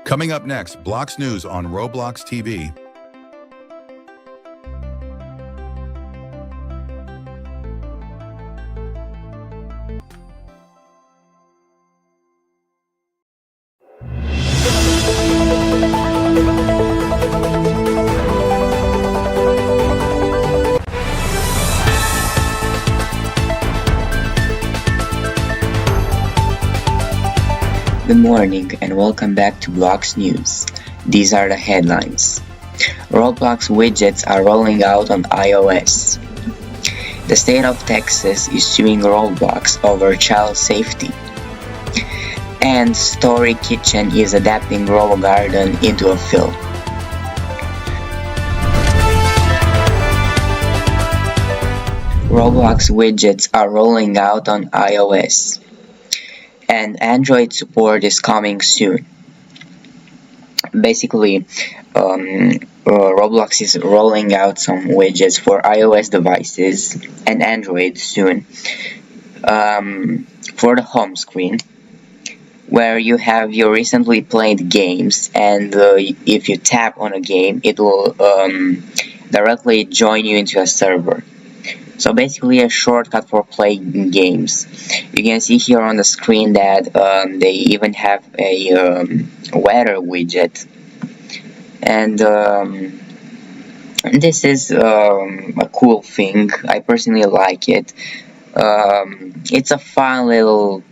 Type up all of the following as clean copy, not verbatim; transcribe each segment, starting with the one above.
Coming up next, Blox News on Roblox TV. Good morning and welcome back to Blox News. These are the headlines. Roblox widgets are rolling out on iOS. The state of Texas is suing Roblox over child safety. And Story Kitchen is adapting Grow Garden into a film. Roblox widgets are rolling out on iOS. And Android support is coming soon. Basically, Roblox is rolling out some widgets for iOS devices and Android soon. For the home screen, where you have your recently played games, and if you tap on a game, it will directly join you into a server. So basically a shortcut for playing games. You can see here on the screen that they even have a weather widget. And this is a cool thing. I personally like it. It's a fun little,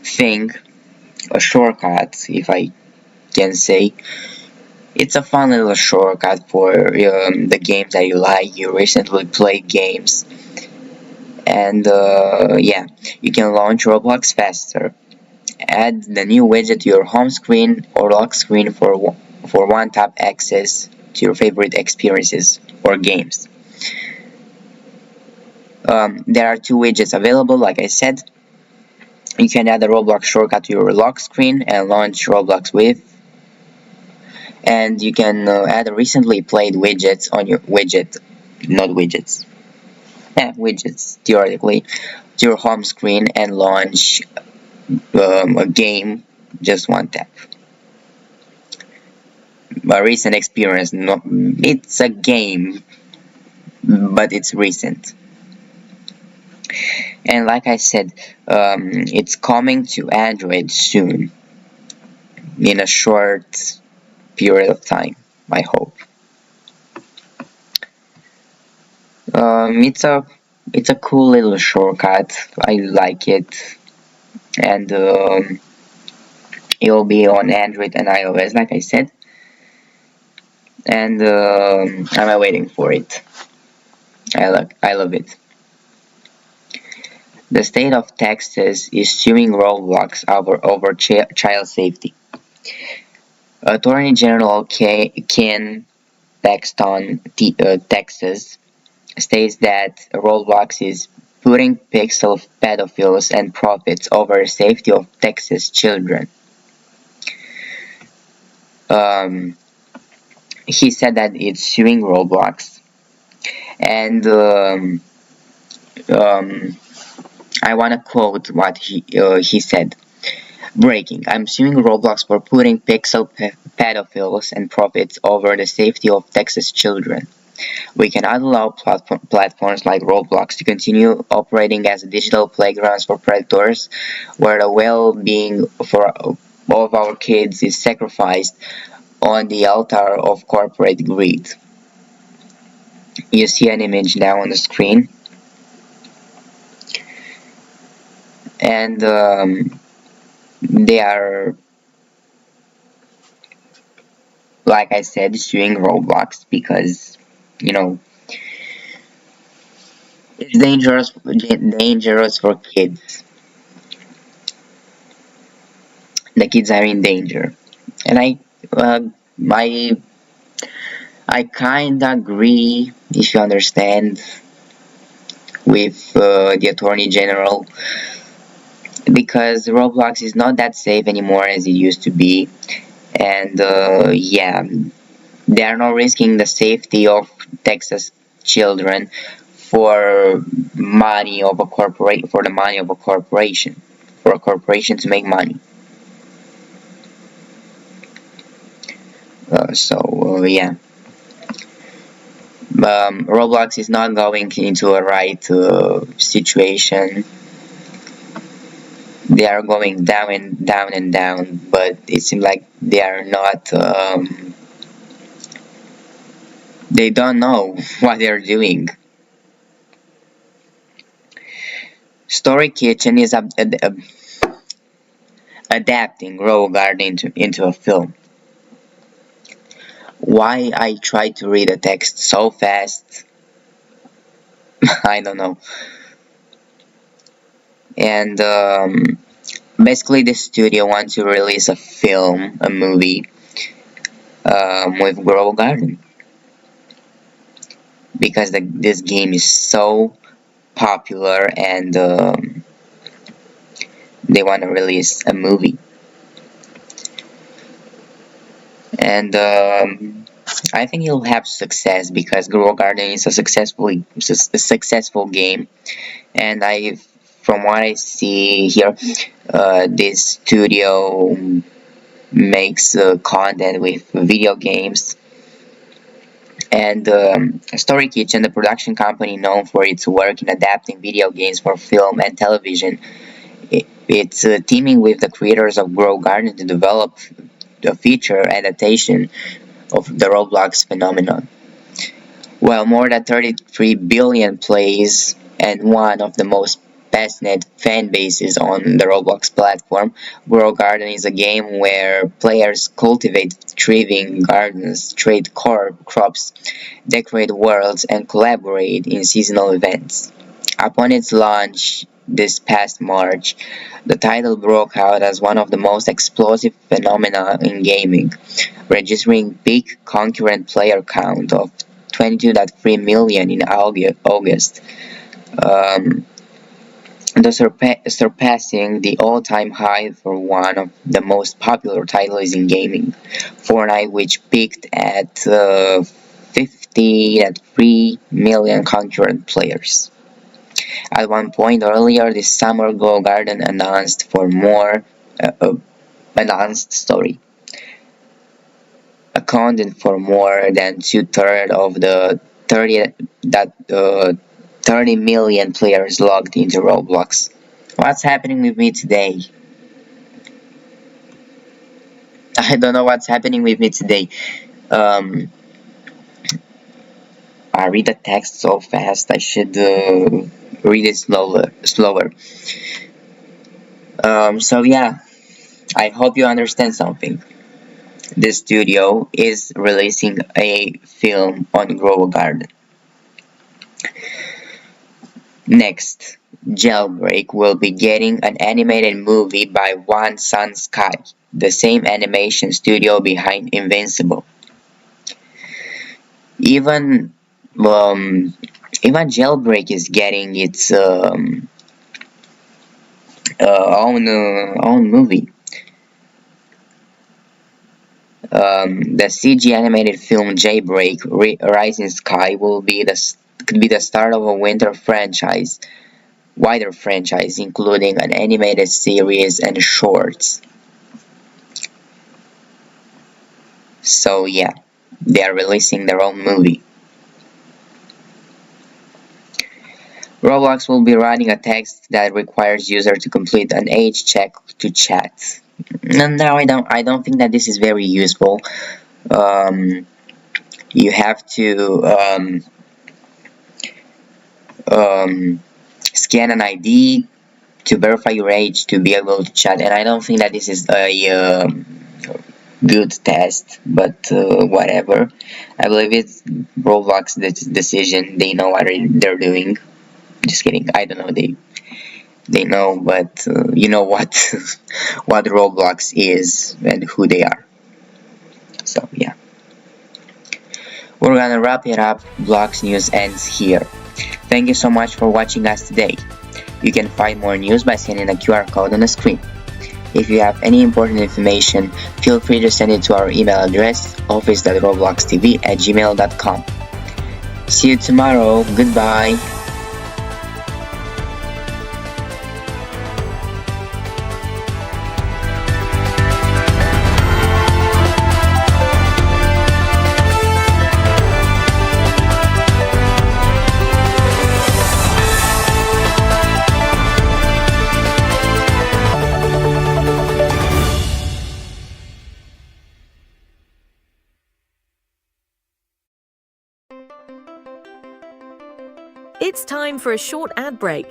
thing, a shortcut, if I can say. It's a fun little shortcut for the games that you like. You recently played games, and yeah, you can launch Roblox faster. Add the new widget to your home screen or lock screen for one-tap access to your favorite experiences or games. There are two widgets available, like I said. You can add the Roblox shortcut to your lock screen and launch Roblox with. And you can add recently played widgets on your widgets, theoretically, to your home screen and launch a game, just one tap. A recent experience, it's a game, but it's recent. And like I said, it's coming to Android soon, in a short period of time, I hope. It's a cool little shortcut. I like it, and it will be on Android and iOS, like I said. And I'm waiting for it. I love it. The state of Texas is suing Roblox over child safety. Attorney General Ken Paxton, Texas, states that Roblox is putting pixel pedophiles and profits over the safety of Texas children. He said that it's suing Roblox, and I want to quote what he said. Breaking. I'm suing Roblox for putting pixel pedophiles and profits over the safety of Texas children. We cannot allow platforms like Roblox to continue operating as digital playgrounds for predators, where the well-being of our kids is sacrificed on the altar of corporate greed. You see an image now on the screen, and they are, like I said, suing Roblox because, it's dangerous for kids. The kids are in danger, and I kinda agree, if you understand, with the Attorney General, because Roblox is not that safe anymore as it used to be, and yeah, They are not risking the safety of Texas children for money of a for the money of a corporation, for a corporation to make money. Yeah. Roblox is not going into a right situation. They are going down and down and down, but it seems like they are not. They don't know what they're doing. Story Kitchen is adapting Row Garden into a film. Why I try to read the text so fast, I don't know. And basically, the studio wants to release a film, a movie, with Grow Garden because this game is so popular, and they want to release a movie. And I think he'll have success because Grow Garden is a successful game, and from what I see here, this studio makes content with video games. And Story Kitchen, the production company known for its work in adapting video games for film and television, it's teaming with the creators of Grow Garden to develop a feature adaptation of the Roblox phenomenon. Well, more than 33 billion plays and one of the most passionate fan bases on the Roblox platform, Grow Garden is a game where players cultivate thriving gardens, trade crops, decorate worlds, and collaborate in seasonal events. Upon its launch this past March, the title broke out as one of the most explosive phenomena in gaming, registering peak concurrent player count of 22.3 million in August, surpassing the all-time high for one of the most popular titles in gaming, Fortnite, which peaked at 50.3 million concurrent players. At one point earlier this summer, Grow Garden announced accounted for more than two-thirds of the 30 million players logged into Roblox. What's happening with me today? I don't know what's happening with me today. I read the text so fast. I should read it slower. So yeah, I hope you understand something. The studio is releasing a film on Grow Garden. Next, Jailbreak will be getting an animated movie by One Sun Sky, the same animation studio behind Invincible. Even Jailbreak is getting its own movie. The CG animated film Jailbreak Rising Sky could be the start of a wider franchise, including an animated series and shorts. So yeah, they are releasing their own movie. Roblox will be running a text that requires user to complete an age check to chat. No, I don't think that this is very useful. You have to scan an ID to verify your age to be able to chat, and I don't think that this is a good test, but whatever. I believe it's Roblox's decision. They know what they're doing. Just kidding. I don't know. They know, but you know what what Roblox is and who they are. So yeah, we're gonna wrap it up. Blox News ends here. Thank you so much for watching us today. You can find more news by scanning the QR code on the screen. If you have any important information, feel free to send it to our email address, office.robloxtv@gmail.com. See you tomorrow. Goodbye. It's time for a short ad break.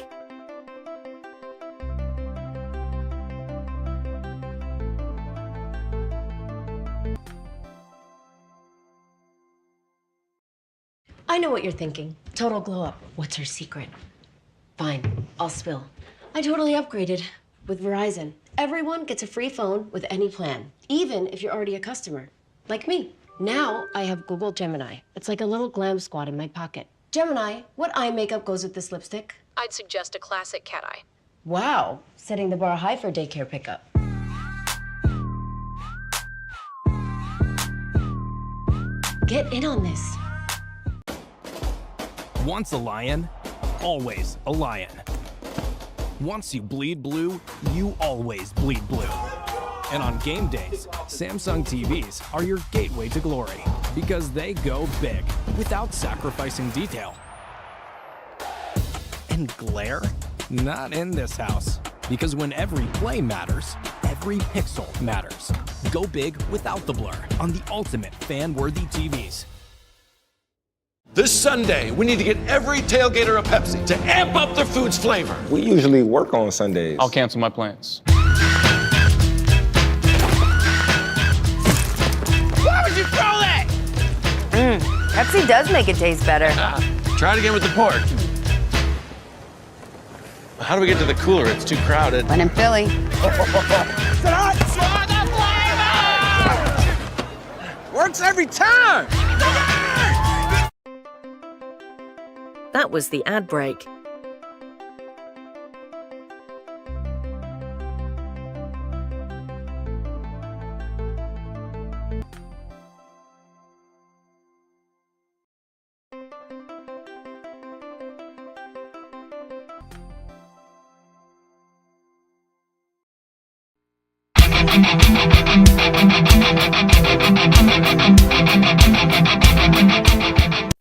I know what you're thinking. Total glow up. What's her secret? Fine, I'll spill. I totally upgraded with Verizon. Everyone gets a free phone with any plan, even if you're already a customer, like me. Now I have Google Gemini. It's like a little glam squad in my pocket. Gemini, what eye makeup goes with this lipstick? I'd suggest a classic cat eye. Wow, setting the bar high for daycare pickup. Get in on this. Once a lion, always a lion. Once you bleed blue, you always bleed blue. And on game days, Samsung TVs are your gateway to glory because they go big without sacrificing detail. And glare? Not in this house. Because when every play matters, every pixel matters. Go big without the blur on the ultimate fan-worthy TVs. This Sunday, we need to get every tailgater a Pepsi to amp up their food's flavor. We usually work on Sundays. I'll cancel my plans. Why would you throw that? Pepsi does make it taste better. Try it again with the pork. How do we get to the cooler? It's too crowded. When in Philly. Works every time. That was the ad break.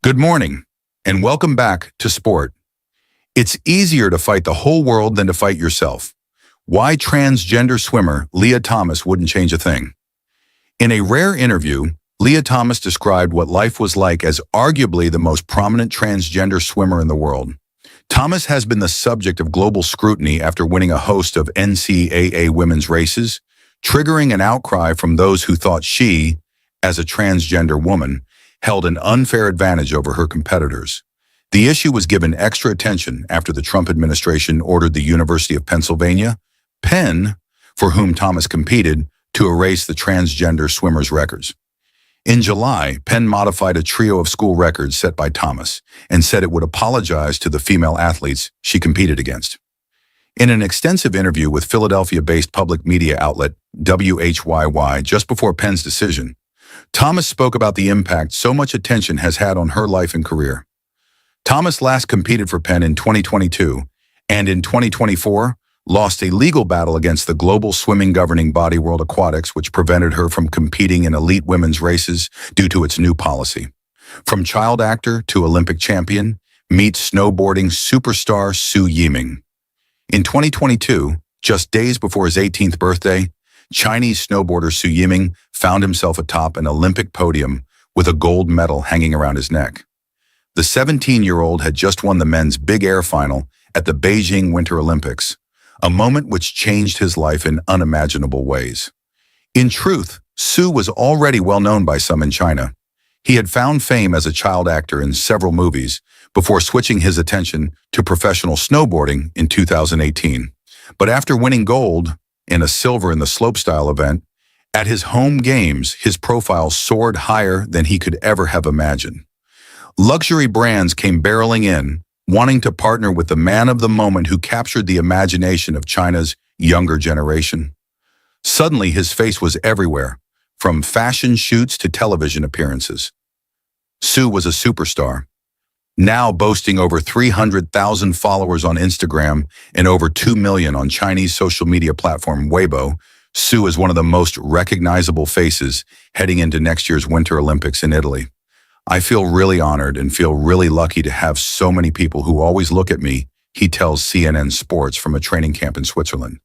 Good morning, and welcome back to Sport. It's easier to fight the whole world than to fight yourself. Why transgender swimmer Leah Thomas wouldn't change a thing. In a rare interview, Leah Thomas described what life was like as arguably the most prominent transgender swimmer in the world. Thomas has been the subject of global scrutiny after winning a host of NCAA women's races, triggering an outcry from those who thought she, as a transgender woman, held an unfair advantage over her competitors. The issue was given extra attention after the Trump administration ordered the University of Pennsylvania, Penn, for whom Thomas competed, to erase the transgender swimmers' records. In July, Penn modified a trio of school records set by Thomas and said it would apologize to the female athletes she competed against. In an extensive interview with Philadelphia-based public media outlet WHYY just before Penn's decision, Thomas spoke about the impact so much attention has had on her life and career. Thomas last competed for Penn in 2022 and in 2024 lost a legal battle against the global swimming governing body World Aquatics, which prevented her from competing in elite women's races due to its new policy. From child actor to Olympic champion, meet snowboarding superstar Su Yiming. In 2022, just days before his 18th birthday, Chinese snowboarder Su Yiming found himself atop an Olympic podium with a gold medal hanging around his neck. The 17-year-old had just won the men's big air final at the Beijing Winter Olympics, a moment which changed his life in unimaginable ways. In truth, Su was already well known by some in China. He had found fame as a child actor in several movies before switching his attention to professional snowboarding in 2018. But after winning gold in a silver in the slopestyle event, at his home games, his profile soared higher than he could ever have imagined. Luxury brands came barreling in, wanting to partner with the man of the moment who captured the imagination of China's younger generation. Suddenly, his face was everywhere, from fashion shoots to television appearances. Sue was a superstar, now boasting over 300,000 followers on Instagram and over 2 million on Chinese social media platform Weibo. Sue is one of the most recognizable faces heading into next year's Winter Olympics in Italy. I feel really honored and feel really lucky to have so many people who always look at me, he tells CNN Sports from a training camp in Switzerland.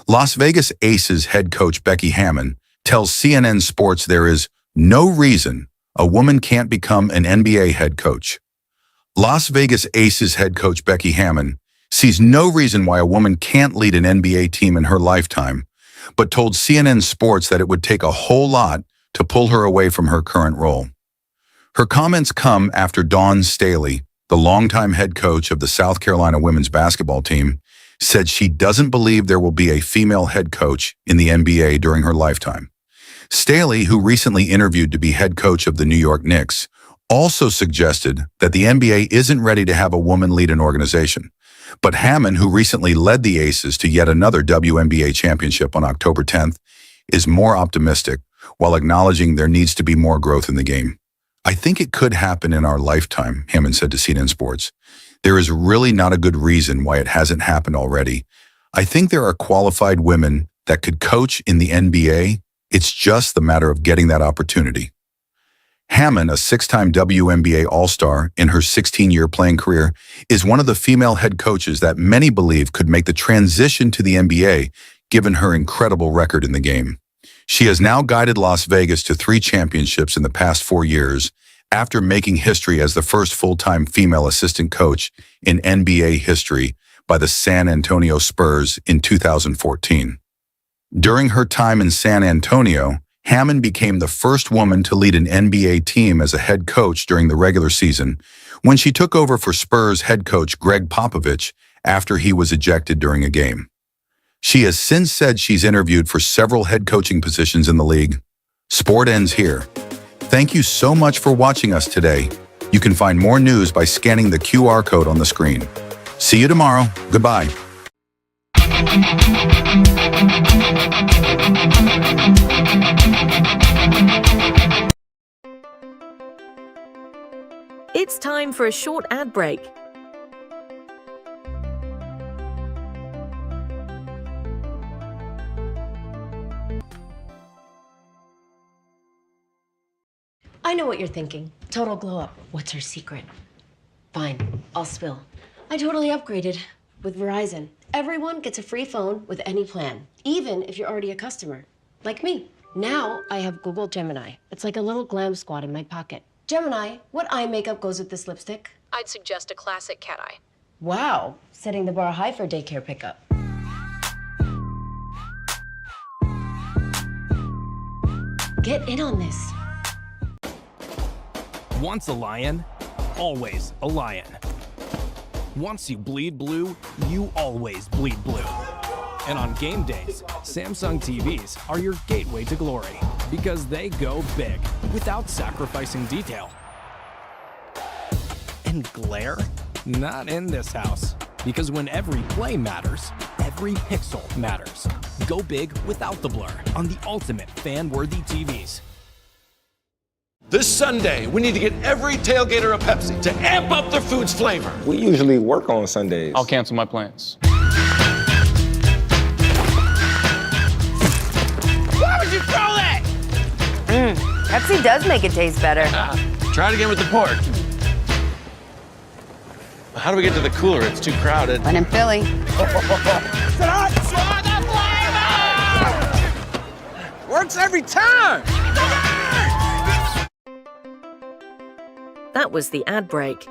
Las Vegas Aces head coach Becky Hammon tells CNN Sports there is no reason a woman can't become an NBA head coach. Las Vegas Aces head coach Becky Hammon sees no reason why a woman can't lead an NBA team in her lifetime, but told CNN Sports that it would take a whole lot to pull her away from her current role. Her comments come after Dawn Staley, the longtime head coach of the South Carolina women's basketball team, said she doesn't believe there will be a female head coach in the NBA during her lifetime. Staley, who recently interviewed to be head coach of the New York Knicks, also suggested that the NBA isn't ready to have a woman lead an organization. But Hammon, who recently led the Aces to yet another WNBA championship on October 10th, is more optimistic while acknowledging there needs to be more growth in the game. I think it could happen in our lifetime, Hammon said to CNN Sports. There is really not a good reason why it hasn't happened already. I think there are qualified women that could coach in the NBA. It's just the matter of getting that opportunity. Hammon, a 6-time WNBA All-Star in her 16-year playing career, is one of the female head coaches that many believe could make the transition to the NBA, given her incredible record in the game. She has now guided Las Vegas to 3 championships in the past 4 years, after making history as the first full-time female assistant coach in NBA history by the San Antonio Spurs in 2014. During her time in San Antonio, Hammon became the first woman to lead an NBA team as a head coach during the regular season when she took over for Spurs head coach Greg Popovich after he was ejected during a game. She has since said she's interviewed for several head coaching positions in the league. Sport ends here. Thank you so much for watching us today. You can find more news by scanning the QR code on the screen. See you tomorrow. Goodbye. It's time for a short ad break. I know what you're thinking. Total glow up. What's her secret? Fine, I'll spill. I totally upgraded with Verizon. Everyone gets a free phone with any plan, even if you're already a customer, like me. Now I have Google Gemini. It's like a little glam squad in my pocket. Gemini, what eye makeup goes with this lipstick? I'd suggest a classic cat eye. Wow, setting the bar high for daycare pickup. Get in on this. Once a lion, always a lion. Once you bleed blue, you always bleed blue. And on game days, Samsung TVs are your gateway to glory because they go big without sacrificing detail. And glare? Not in this house. Because when every play matters, every pixel matters. Go big without the blur on the ultimate fan-worthy TVs. This Sunday, we need to get every tailgater a Pepsi to amp up their food's flavor. We usually work on Sundays. I'll cancel my plans. Why would you throw that? Pepsi does make it taste better. Try it again with the pork. How do we get to the cooler? It's too crowded. When in Philly. Works every time! That was the ad break.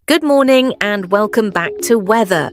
Good morning and welcome back to weather.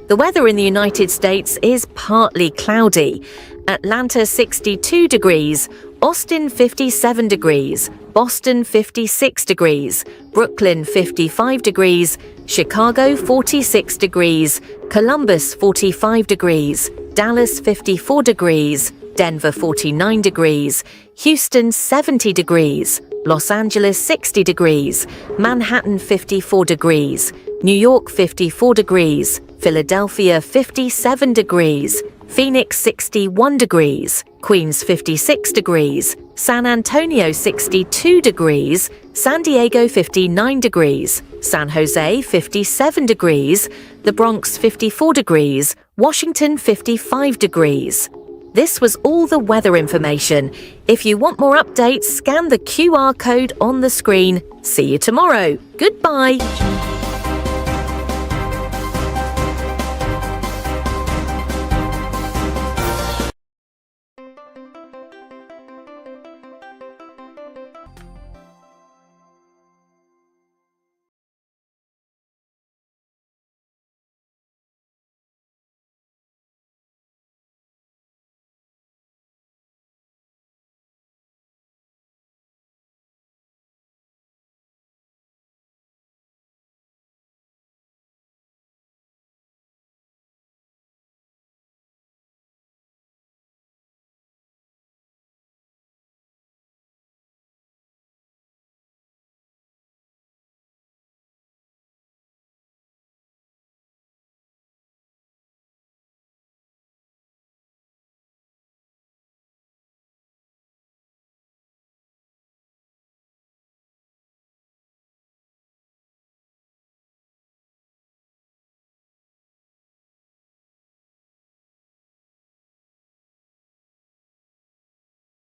The weather in the United States is partly cloudy. Atlanta 62 degrees, Austin 57 degrees, Boston 56 degrees, Brooklyn 55 degrees, Chicago 46 degrees, Columbus 45 degrees, Dallas 54 degrees, Denver 49 degrees, Houston 70 degrees, Los Angeles 60 degrees, Manhattan 54 degrees, New York 54 degrees, Philadelphia 57 degrees, Phoenix 61 degrees, Queens 56 degrees, San Antonio 62 degrees, San Diego 59 degrees, San Jose 57 degrees, the Bronx 54 degrees, Washington 55 degrees. This was all the weather information. If you want more updates, scan the QR code on the screen. See you tomorrow. Goodbye.